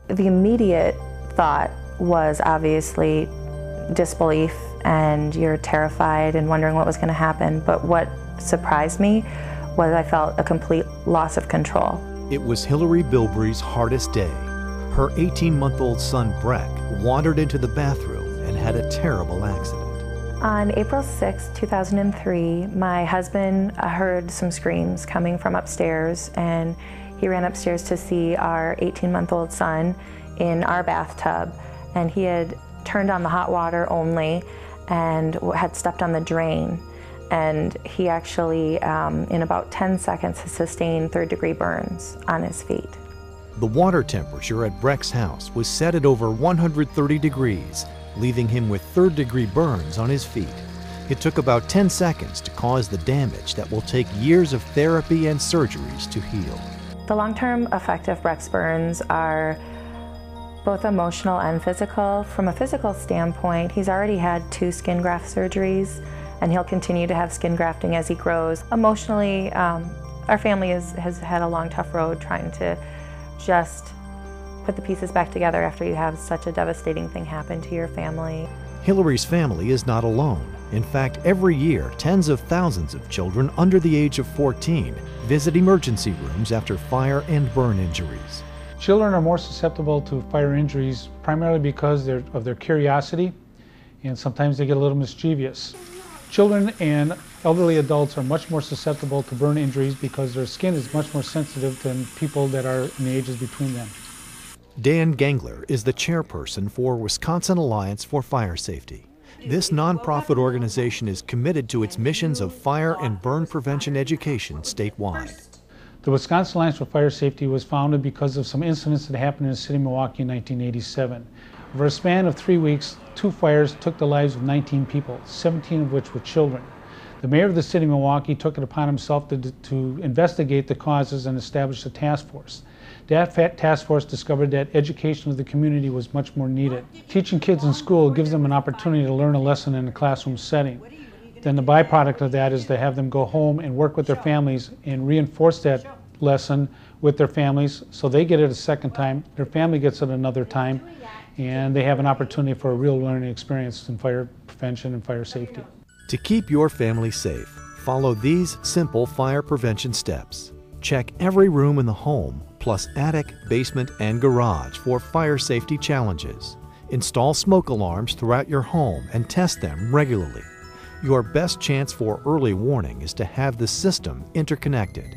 The immediate thought was obviously disbelief, and you're terrified and wondering what was going to happen. But what surprised me was I felt a complete loss of control. It was Hillary Bilbrey's hardest day. Her 18-month-old son, Breck, wandered into the bathroom and had a terrible accident. On April 6, 2003, my husband heard some screams coming from upstairs, and he ran upstairs to see our 18-month-old son in our bathtub, and he had turned on the hot water only and had stepped on the drain. And he actually, in about 10 seconds, has sustained third-degree burns on his feet. The water temperature at Breck's house was set at over 130 degrees, leaving him with third-degree burns on his feet. It took about 10 seconds to cause the damage that will take years of therapy and surgeries to heal. The long-term effect of Breck's burns are both emotional and physical. From a physical standpoint, he's already had 2 skin graft surgeries, and he'll continue to have skin grafting as he grows. Emotionally, our family has had a long, tough road trying to just put the pieces back together after you have such a devastating thing happen to your family. Hillary's family is not alone. In fact, every year, tens of thousands of children under the age of 14 visit emergency rooms after fire and burn injuries. Children are more susceptible to fire injuries primarily because of their curiosity, and sometimes they get a little mischievous. Children and elderly adults are much more susceptible to burn injuries because their skin is much more sensitive than people that are in the ages between them. Dan Gangler is the chairperson for Wisconsin Alliance for Fire Safety. This nonprofit organization is committed to its missions of fire and burn prevention education statewide. The Wisconsin Alliance for Fire Safety was founded because of some incidents that happened in the city of Milwaukee in 1987. Over a span of 3 weeks, 2 fires took the lives of 19 people, 17 of which were children. The mayor of the city of Milwaukee took it upon himself to investigate the causes and establish a task force. That task force discovered that education of the community was much more needed. Teaching kids in school gives them an opportunity to learn a lesson in a classroom setting. Then the byproduct of that is to have them go home and work with their families and reinforce that lesson with their families, so they get it a second time, their family gets it another time, and they have an opportunity for a real learning experience in fire prevention and fire safety. To keep your family safe, follow these simple fire prevention steps. Check every room in the home, plus attic, basement, and garage for fire safety challenges. Install smoke alarms throughout your home and test them regularly. Your best chance for early warning is to have the system interconnected.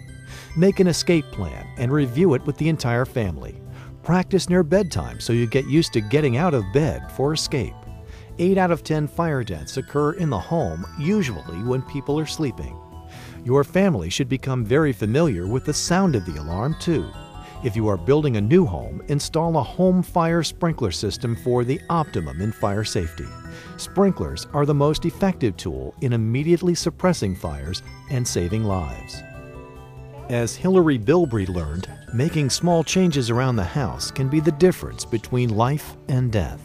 Make an escape plan and review it with the entire family. Practice near bedtime so you get used to getting out of bed for escape. 8 out of 10 fire deaths occur in the home, usually when people are sleeping. Your family should become very familiar with the sound of the alarm too. If you are building a new home, install a home fire sprinkler system for the optimum in fire safety. Sprinklers are the most effective tool in immediately suppressing fires and saving lives. As Hillary Bilbrey learned, making small changes around the house can be the difference between life and death.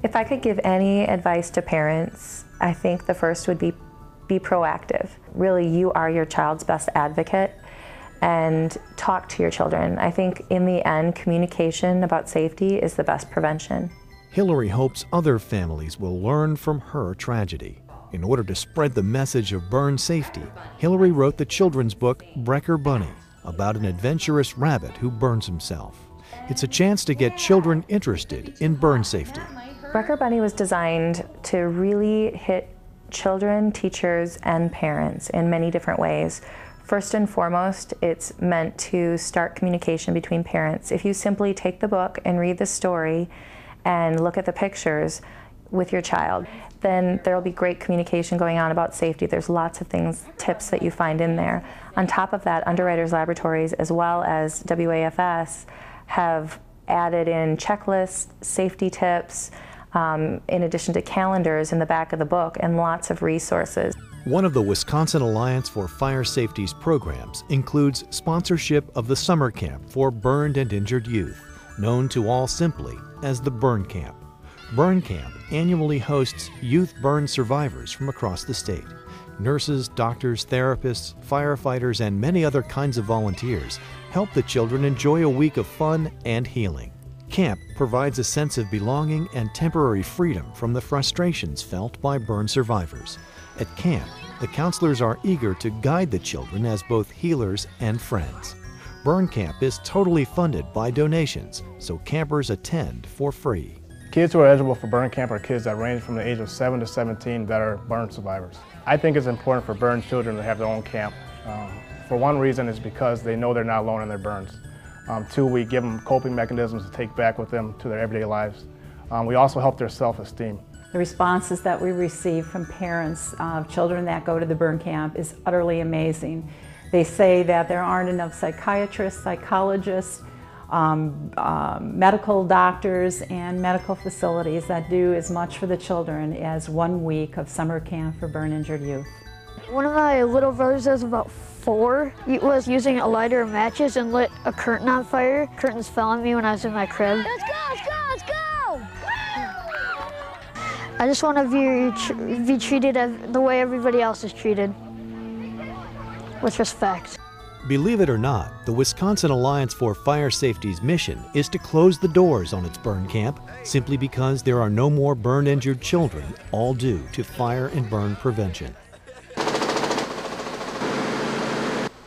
If I could give any advice to parents, I think the first would be proactive. Really, you are your child's best advocate, and talk to your children. I think in the end, communication about safety is the best prevention. Hillary hopes other families will learn from her tragedy. In order to spread the message of burn safety, Hillary wrote the children's book Brecker Bunny, about an adventurous rabbit who burns himself. It's a chance to get children interested in burn safety. Brecker Bunny was designed to really hit children, teachers, and parents in many different ways. First and foremost, it's meant to start communication between parents. If you simply take the book and read the story and look at the pictures with your child, then there will be great communication going on about safety. There's lots of things, tips that you find in there. On top of that, Underwriters Laboratories as well as WAFS have added in checklists, safety tips, in addition to calendars in the back of the book, and lots of resources. One of the Wisconsin Alliance for Fire Safety's programs includes sponsorship of the summer camp for burned and injured youth, known to all simply as the Burn Camp. Burn Camp annually hosts youth burn survivors from across the state. Nurses, doctors, therapists, firefighters, and many other kinds of volunteers help the children enjoy a week of fun and healing. Camp provides a sense of belonging and temporary freedom from the frustrations felt by burn survivors. At camp, the counselors are eager to guide the children as both healers and friends. Burn Camp is totally funded by donations, so campers attend for free. Kids who are eligible for burn camp are kids that range from the age of 7 to 17 that are burn survivors. I think it's important for burn children to have their own camp. For one reason is because they know they're not alone in their burns. Two, we give them coping mechanisms to take back with them to their everyday lives. We also help their self-esteem. The responses that we receive from parents of children that go to the burn camp is utterly amazing. They say that there aren't enough psychiatrists, psychologists, medical doctors, and medical facilities that do as much for the children as 1 week of summer camp for burn-injured youth. One of my little brothers that was about 4, he was using a lighter and matches and lit a curtain on fire. Curtains fell on me when I was in my crib. Let's go, let's go, let's go! I just want to be treated the way everybody else is treated, with respect. Believe it or not, the Wisconsin Alliance for Fire Safety's mission is to close the doors on its burn camp simply because there are no more burn-injured children, all due to fire and burn prevention.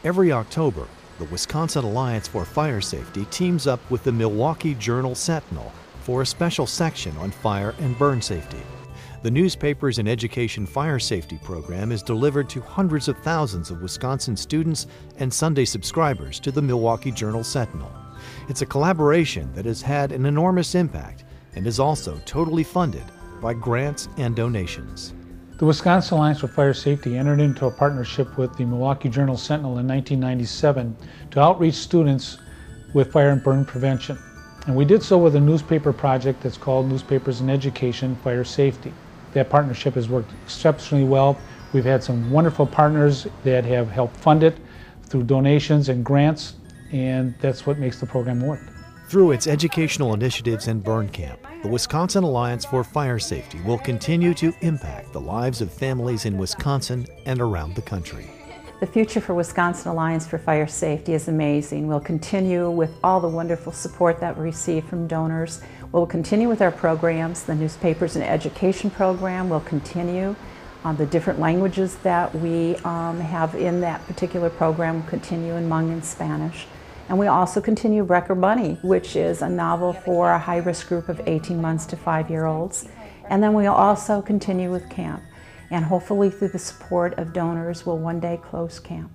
Every October, the Wisconsin Alliance for Fire Safety teams up with the Milwaukee Journal Sentinel for a special section on fire and burn safety. The newspaper's and education fire safety program is delivered to hundreds of thousands of Wisconsin students and Sunday subscribers to the Milwaukee Journal Sentinel. It's a collaboration that has had an enormous impact and is also totally funded by grants and donations. The Wisconsin Alliance for Fire Safety entered into a partnership with the Milwaukee Journal Sentinel in 1997 to outreach students with fire and burn prevention. And we did so with a newspaper project that's called Newspapers in Education Fire Safety. That partnership has worked exceptionally well. We've had some wonderful partners that have helped fund it through donations and grants, and that's what makes the program work. Through its educational initiatives and burn camp, the Wisconsin Alliance for Fire Safety will continue to impact the lives of families in Wisconsin and around the country. The future for Wisconsin Alliance for Fire Safety is amazing. We'll continue with all the wonderful support that we receive from donors. We'll continue with our programs. The Newspapers and Education program will continue. The different languages that we have in that particular program will continue in Hmong and Spanish. And we also continue Wrecker Bunny, which is a novel for a high-risk group of 18 months to 5-year-olds. And then we'll also continue with camp. And hopefully through the support of donors, we'll one day close camp.